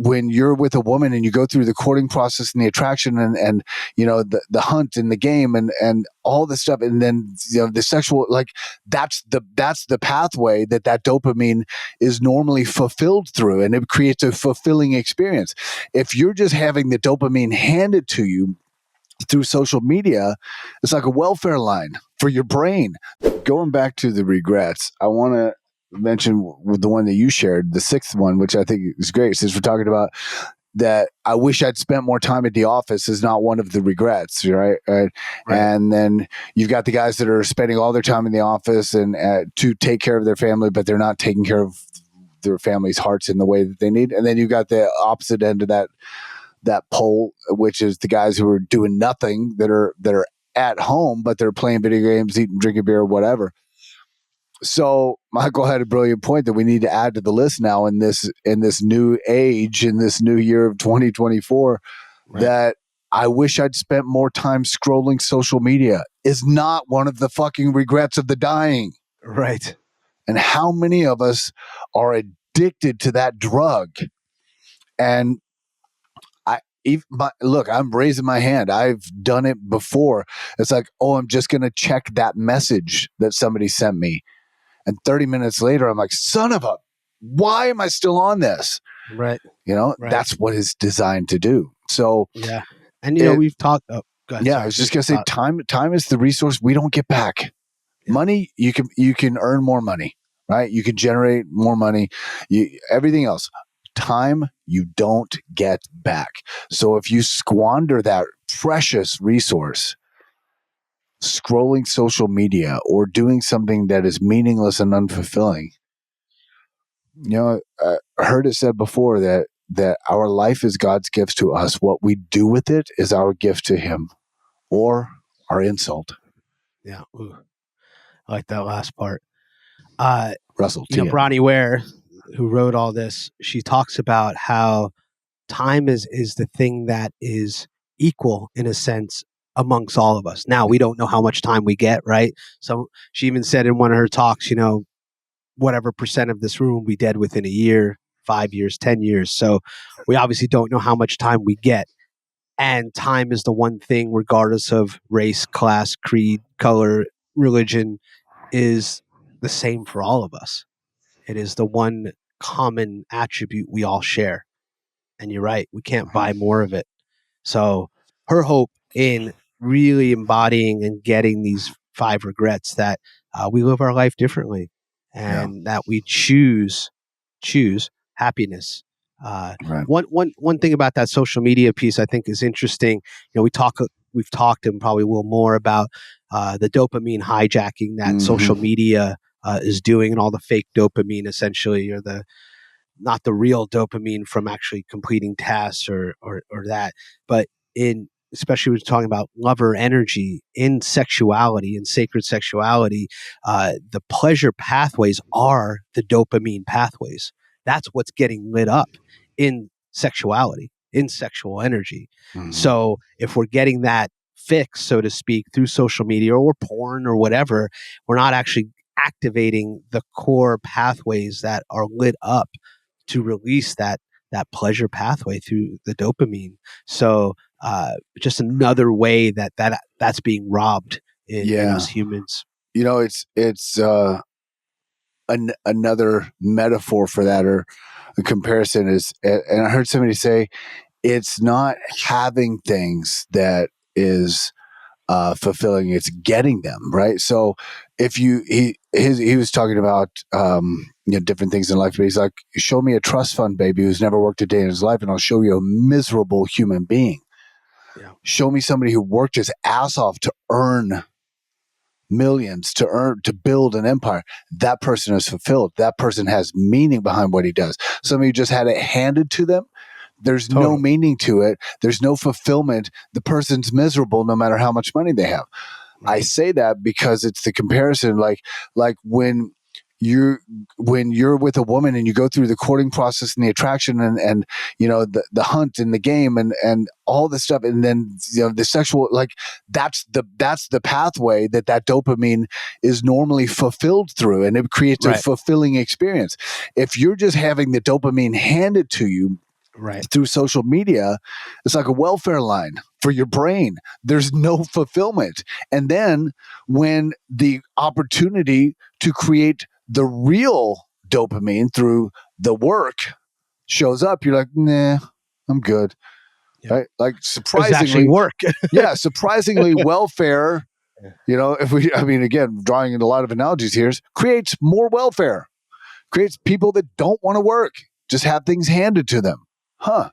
when you're with a woman and you go through the courting process and the attraction and the hunt and the game and all this stuff, and then the sexual, like that's the pathway that dopamine is normally fulfilled through, and it creates a fulfilling experience. If you're just having the dopamine handed to you through social media, it's like a welfare line for your brain. Going back to the regrets, I want to mention with the one that you shared, the sixth one, which I think is great, since we're talking about that I wish I'd spent more time at the office is not one of the regrets, right? And then you've got the guys that are spending all their time in the office and to take care of their family, but they're not taking care of their family's hearts in the way that they need. And then you've got the opposite end of that pole, which is the guys who are doing nothing, that are at home, but they're playing video games, eating, drinking beer, whatever. So Michael had a brilliant point that we need to add to the list now in this new age, in this new year of 2024, right, that I wish I'd spent more time scrolling social media is not one of the fucking regrets of the dying. Right. And how many of us are addicted to that drug? And look, I'm raising my hand. I've done it before. It's like, oh, I'm just going to check that message that somebody sent me. And 30 minutes later, I'm like, son of a, why am I still on this? Right. Right. That's what it's designed to do. So, yeah. And, we've talked. Oh, go ahead. Yeah. Sorry. I was just going to say time is the resource we don't get back. Yeah. Money, you can earn more money, right? You can generate more money, everything else. Time, you don't get back. So if you squander that precious resource scrolling social media or doing something that is meaningless and unfulfilling, I heard it said before that our life is God's gift to us. What we do with it is our gift to Him, or our insult. Yeah. Ooh. I like that last part. Russell, Bronnie Ware, who wrote all this, she talks about how time is the thing that is equal in a sense amongst all of us. Now, we don't know how much time we get, right? So she even said in one of her talks, whatever percent of this room will be dead within a year, 5 years, 10 years. So we obviously don't know how much time we get. And time is the one thing, regardless of race, class, creed, color, religion, is the same for all of us. It is the one common attribute we all share. And you're right, we can't buy more of it. So her hope in really embodying and getting these 5 regrets, that we live our life differently, and that we choose happiness. Right. One thing about that social media piece I think is interesting. We've talked and probably will more about the dopamine hijacking that social media is doing, and all the fake dopamine, essentially, or not the real dopamine from actually completing tasks or that. But especially when we're talking about lover energy in sexuality and sacred sexuality, the pleasure pathways are the dopamine pathways. That's what's getting lit up in sexuality, in sexual energy. Mm-hmm. So if we're getting that fix, so to speak, through social media or porn or whatever, we're not actually activating the core pathways that are lit up to release that pleasure pathway through the dopamine. So just another way that's being robbed in us humans. It's another metaphor for that, or a comparison is, and I heard somebody say, it's not having things that is fulfilling, it's getting them, right? So if he was talking about different things in life, but he's like, show me a trust fund baby who's never worked a day in his life, and I'll show you a miserable human being. Yeah. Show me somebody who worked his ass off to earn millions, to build an empire. That person is fulfilled. That person has meaning behind what he does. Somebody who just had it handed to them, there's no meaning to it. There's no fulfillment. The person's miserable no matter how much money they have. Right. I say that because it's the comparison, like when you're with a woman and you go through the courting process and the attraction and the hunt and the game and all this stuff, and then the sexual, like that's the pathway that dopamine is normally fulfilled through, and it creates a fulfilling experience. If you're just having the dopamine handed to you Right. through social media, it's like a welfare line for your brain. There's no fulfillment. And then when the opportunity to create the real dopamine through the work shows up, you're like, nah, I'm good. Yeah. Right? Like Does actually surprisingly, work. surprisingly welfare, if we, I mean, again, drawing in a lot of analogies here, creates more welfare, creates people that don't want to work, just have things handed to them. Huh.